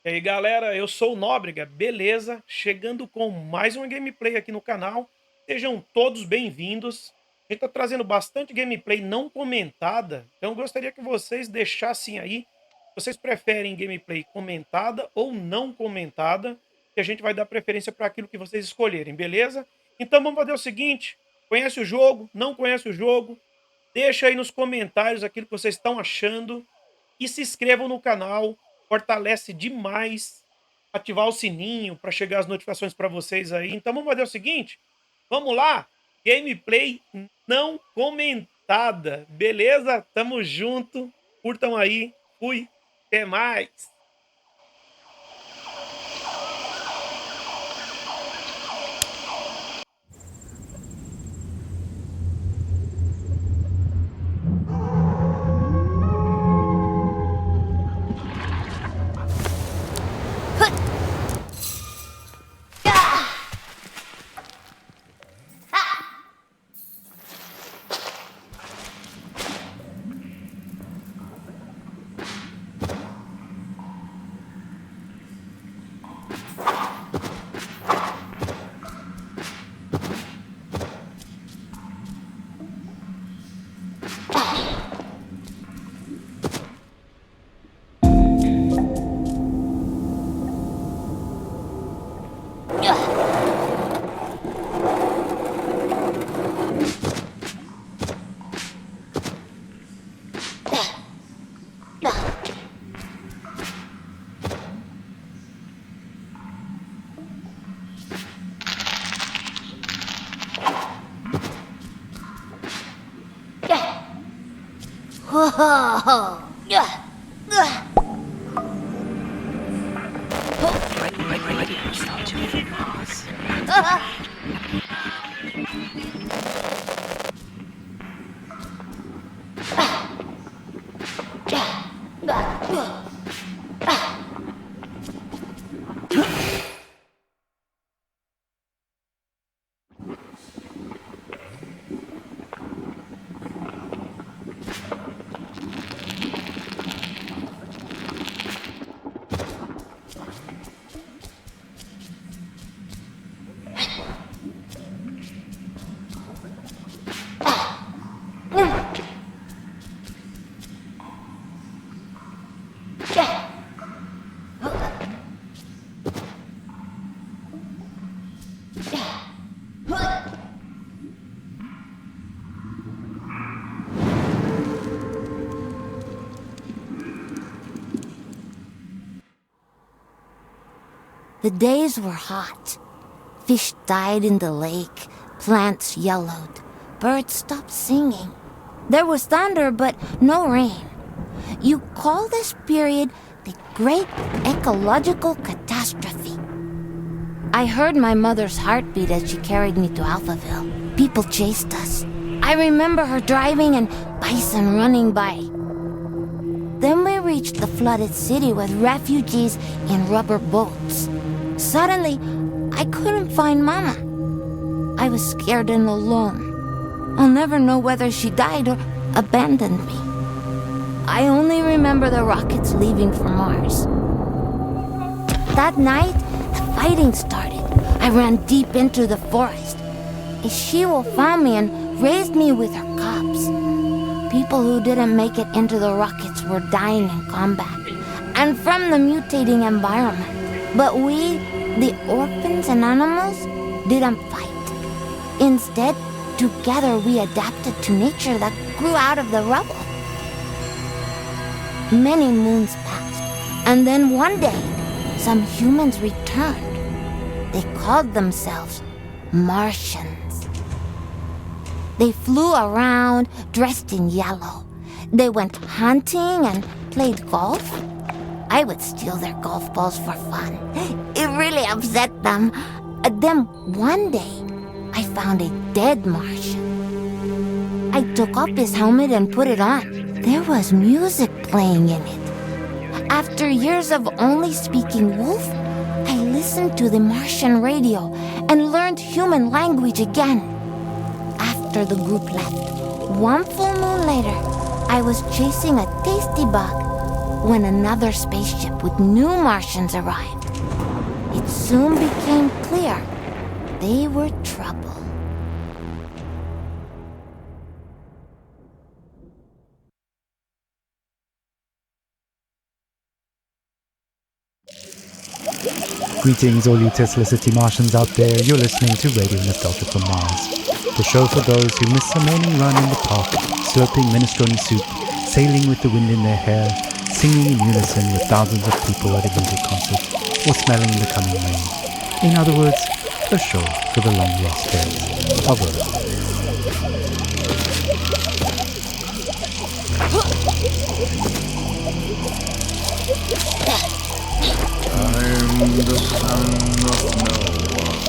E aí galera, eu sou o Nóbrega, beleza? Chegando com mais uma gameplay aqui no canal. Sejam todos bem-vindos. A gente tá trazendo bastante gameplay não comentada, então eu gostaria que vocês deixassem aí, vocês preferem gameplay comentada ou não comentada, que a gente vai dar preferência para aquilo que vocês escolherem, beleza? Então vamos fazer o seguinte, conhece o jogo, não conhece o jogo, deixa aí nos comentários aquilo que vocês estão achando e se inscrevam no canal, fortalece demais ativar o sininho para chegar as notificações para vocês aí. Então vamos fazer o seguinte, vamos lá, gameplay não comentada, beleza? Tamo junto, curtam aí, fui, até mais. The days were hot. Fish died in the lake, plants yellowed, birds stopped singing. There was thunder, but no rain. You call this period the Great Ecological Catastrophe. I heard my mother's heartbeat as she carried me to Alphaville. People chased us. I remember her driving and bison running by. Then we reached the flooded city with refugees in rubber boats. Suddenly, I couldn't find Mama. I was scared and alone. I'll never know whether she died or abandoned me. I only remember the rockets leaving for Mars. That night, the fighting started. I ran deep into the forest. A she-wolf found me and raised me with her cubs. People who didn't make it into the rockets were dying in combat and from the mutating environment. But we, the orphans and animals, didn't fight. Instead, together we adapted to nature that grew out of the rubble. Many moons passed, and then one day, some humans returned. They called themselves Martians. They flew around dressed in yellow. They went hunting and played golf. I would steal their golf balls for fun. It really upset them. Then one day, I found a dead Martian. I took off his helmet and put it on. There was music playing in it. After years of only speaking wolf, I listened to the Martian radio and learned human language again. After the group left, one full moon later, I was chasing a tasty bug. when another spaceship with new Martians arrived. It soon became clear they were trouble. Greetings, all you Tesla City Martians out there. You're listening to Radio Nostalgia from Mars, the show for those who miss a morning run in the park, slurping minestrone soup, sailing with the wind in their hair, singing in unison with thousands of people at a music concert, or smelling the coming rain. In other words, a show for the long lost days of Earth. I'm the son of no one.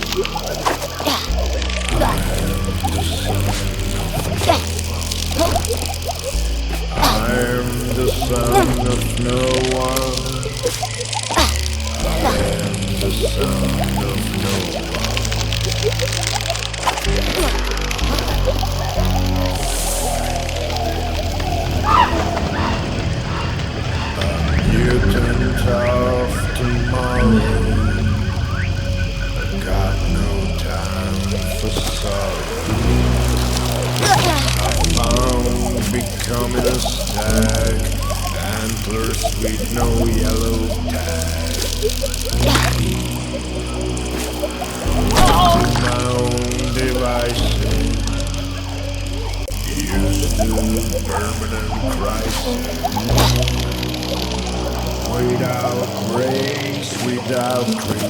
I'm the son of no one. I'm the son of no one. Mutant of tomorrow. I got no time for sorrow. I found becoming a stag, antlers with no yellow tag. To my own devices, used to permanent crisis. Without grace, without creed,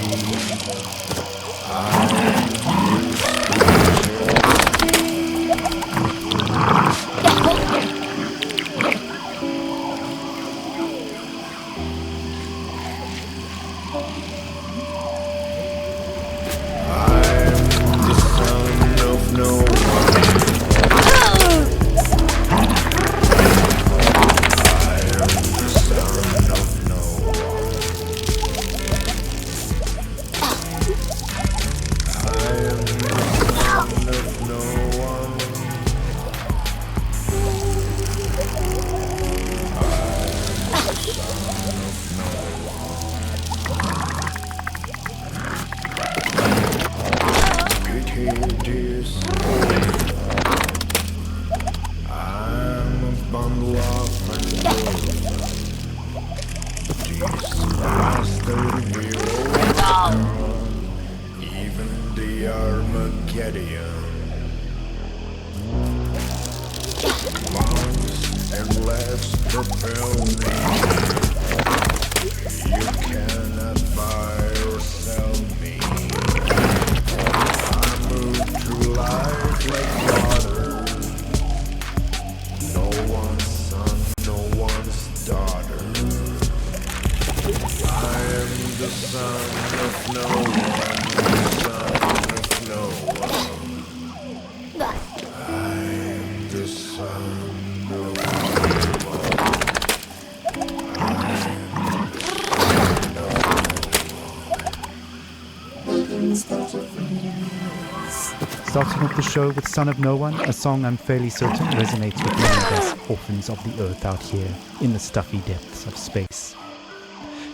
Starting off the show with Son of No One, a song I'm fairly certain resonates with many of us orphans of the earth out here in the stuffy depths of space.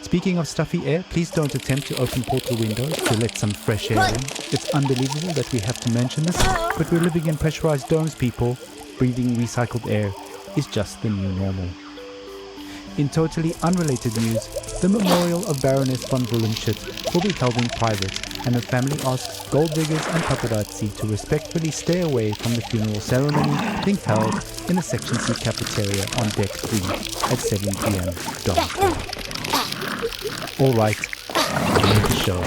Speaking of stuffy air, please don't attempt to open portal windows to let some fresh air in. It's unbelievable that we have to mention this, but we're living in pressurized domes, people. Breathing recycled air is just the new normal. In totally unrelated news, the memorial of Baroness von Bullenshit will be held in private, and her family asks gold diggers and paparazzi to respectfully stay away from the funeral ceremony being held in the Section C cafeteria on Deck 3 at 7 p.m. Don't. Alright, on with the show.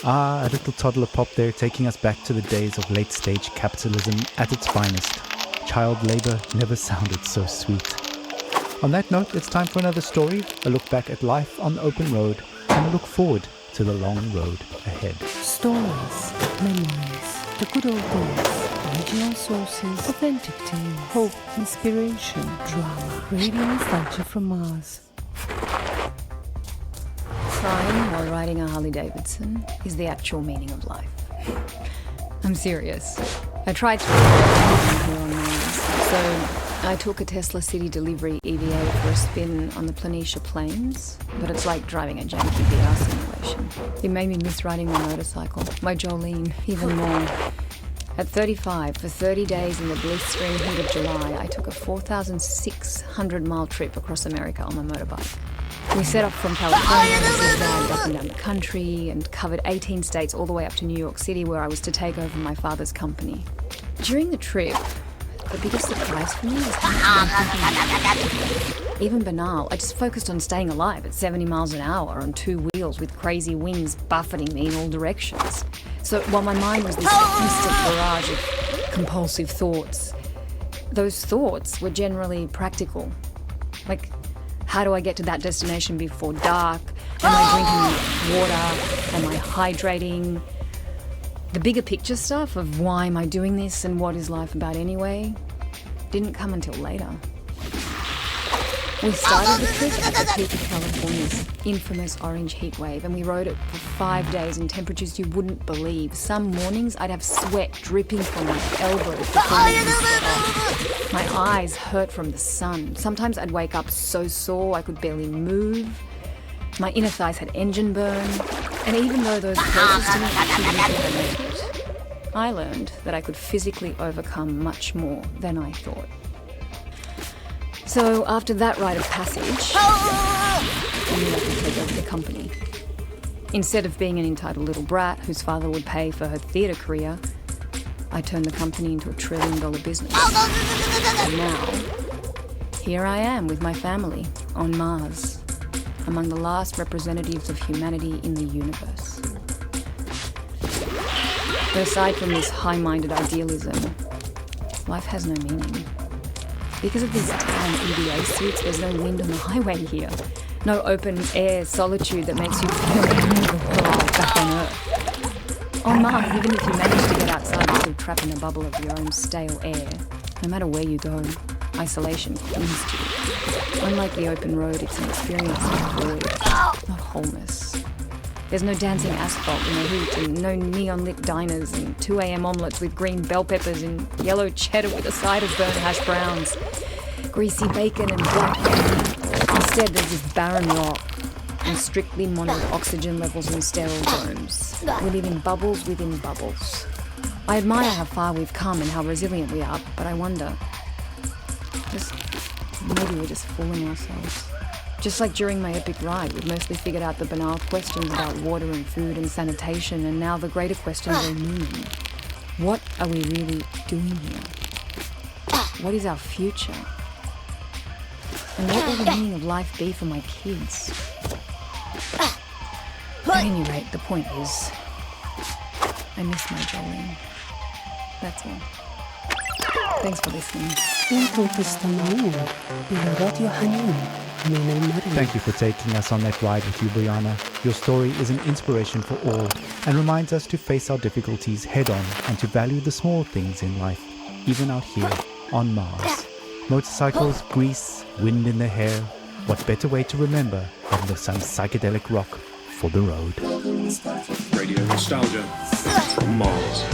Ah, a little toddler pop there taking us back to the days of late-stage capitalism at its finest. Child labor never sounded so sweet. On that note, it's time for another story, a look back at life on the open road, and a look forward to the long road ahead. Stories, memories, the good old days, original sources, authentic tales, hope, inspiration, drama, radio nostalgia from Mars. Crying while riding a Harley-Davidson is the actual meaning of life. I'm serious. I tried to record here on Mars, so I took a Tesla City Delivery EVA for a spin on the Planitia Plains, but it's like driving a janky VR simulation. It made me miss riding my motorcycle, my Jolene, even more. At 35, for 30 days in the blistering heat of July, I took a 4,600-mile trip across America on my motorbike. We set off from California, zigzagged up and down the country, and covered 18 states all the way up to New York City, where I was to take over my father's company. During the trip, the biggest surprise for me was how much I was thinking. Even banal, I just focused on staying alive at 70 miles an hour on two wheels with crazy winds buffeting me in all directions. So while my mind was this constant barrage of compulsive thoughts, those thoughts were generally practical. Like, how do I get to that destination before dark? Am I drinking water? Am I hydrating? The bigger picture stuff of why am I doing this and what is life about anyway didn't come until later. We started the trip at the peak of California's infamous orange heat wave, and we rode it for 5 days in temperatures you wouldn't believe. Some mornings I'd have sweat dripping from my elbows before I even set off. My eyes hurt from the sun. Sometimes I'd wake up so sore I could barely move. My inner thighs had engine burn, and even though those closest to me actually didn't make it, I learned that I could physically overcome much more than I thought. So after that rite of passage, I knew I could take over the company. Instead of being an entitled little brat whose father would pay for her theatre career, I turned the company into $1 trillion business. And now, here I am with my family on Mars, among the last representatives of humanity in the universe. But aside from this high-minded idealism, life has no meaning. Because of these damn EVA suits, there's no wind on the highway here. No open-air solitude that makes you feel back on Earth. On Mars, even if you manage to get outside, you're still trapped in a bubble of your own stale air. No matter where you go, isolation clings to you. Unlike the open road, it's an experience of void, not wholeness. There's no dancing asphalt in the heat, and no neon-lit diners, and 2 a.m. omelettes with green bell peppers and yellow cheddar with a side of burnt hash browns, greasy bacon and black coffee. Instead, there's this barren rock and strictly monitored oxygen levels in sterile domes. We live in bubbles within bubbles. I admire how far we've come and how resilient we are, but I wonder, maybe we're just fooling ourselves. Just like during my epic ride, we've mostly figured out the banal questions about water and food and sanitation, and now the greater questions are looming. What are we really doing here? What is our future? And what will the meaning of life be for my kids? At any rate, the point is, I miss my Jolene. That's all. Thanks for listening. Thank you for taking us on that ride with you, Brianna. Your story is an inspiration for all and reminds us to face our difficulties head on and to value the small things in life, even out here on Mars. Motorcycles, grease, wind in the hair. What better way to remember than with some psychedelic rock for the road? Radio nostalgia from Mars.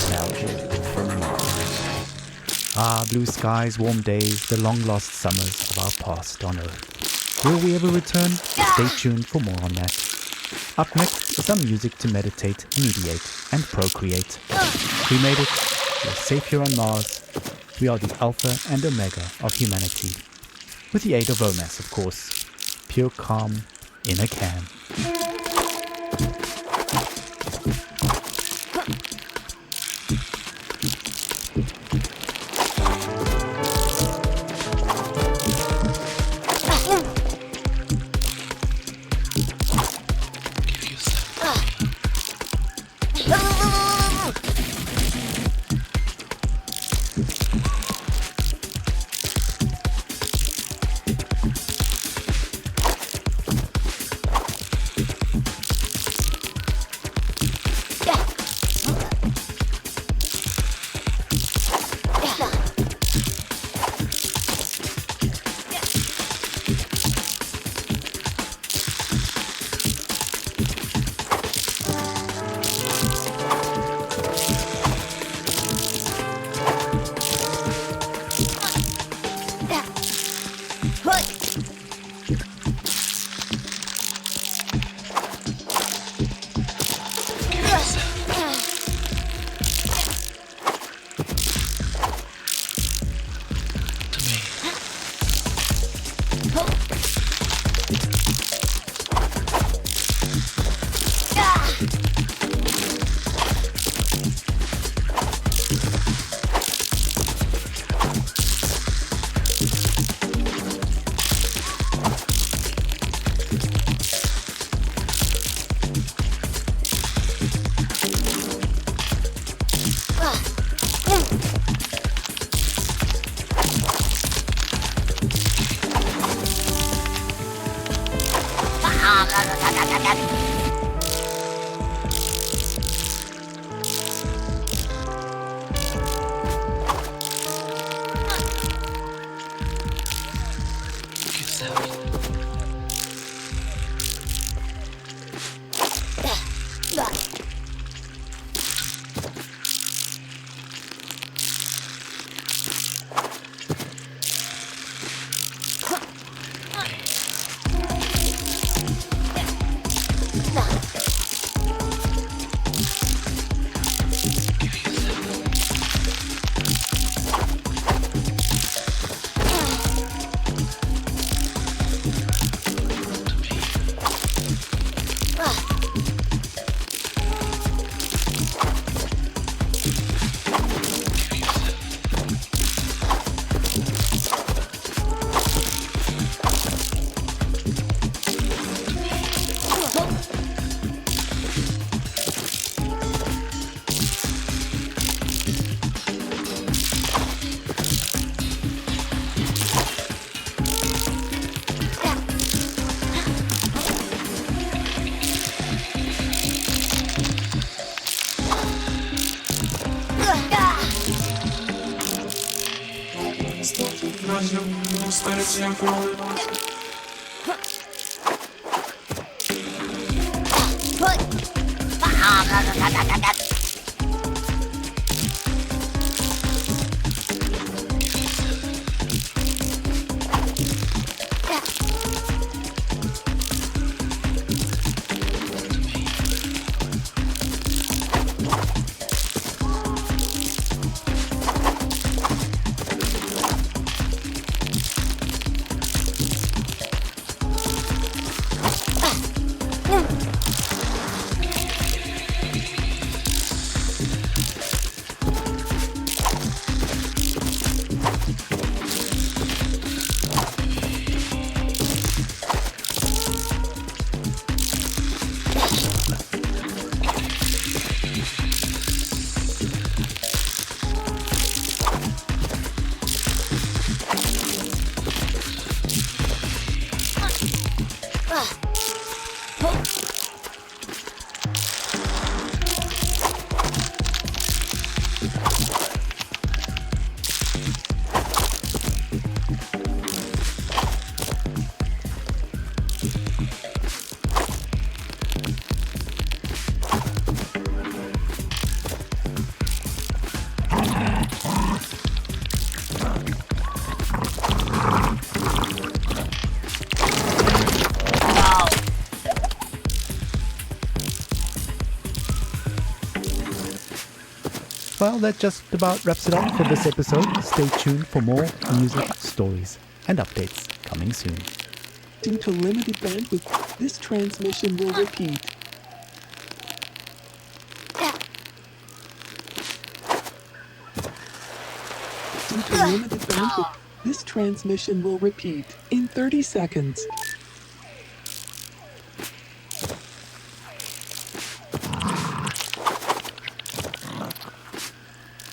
nostalgic for Mars. Ah, blue skies, warm days, the long-lost summers of our past on Earth. Will we ever return? Stay tuned for more on that. Up next is some music to meditate, mediate, and procreate. We made it. We're safe here on Mars. We are the alpha and omega of humanity. With the aid of romance, of course. Pure calm in a can. Well, that just about wraps it up for this episode. Stay tuned for more music, stories, and updates coming soon. Due to limited bandwidth, this transmission will repeat. Due to limited bandwidth, this transmission will repeat in 30 seconds.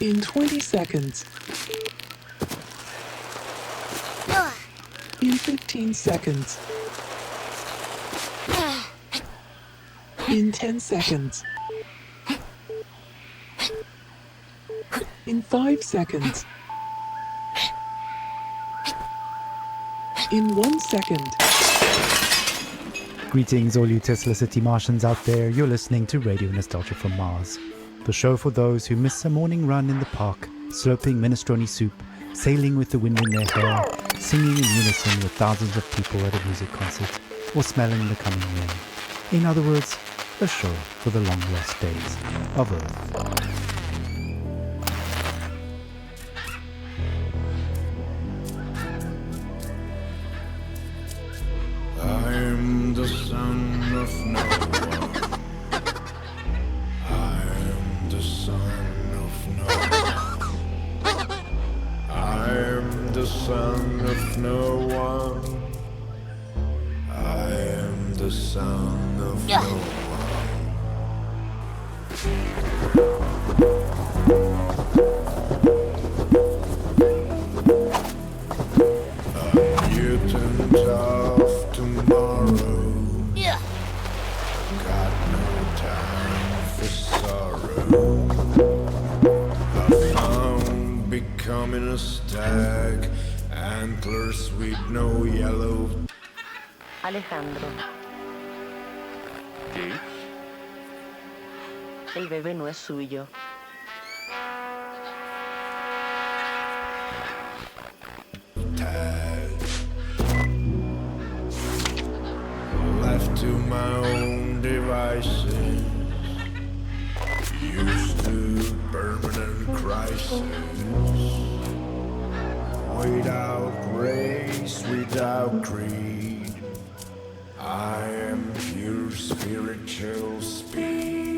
In 20 seconds. In 15 seconds. In 10 seconds. In 5 seconds. In 1 second. Greetings, all you Tesla City Martians out there. You're listening to Radio Nostalgia from Mars, the show for those who miss a morning run in the park, slurping minestrone soup, sailing with the wind in their hair, singing in unison with thousands of people at a music concert, or smelling the coming rain. In other words, a show for the long lost days of Earth. I'm the son of no one. I'm the son of no one. I'm the son of no one. I am the son of no one. A mutant of tomorrow. Got no time for sorrow. I found becoming a stag, antlers with no yellow. Alejandro. ¿Sí? El bebé no es suyo. Tag. Left to my own devices. Used to permanent crisis. Without grace, without creed. I am pure spiritual speed.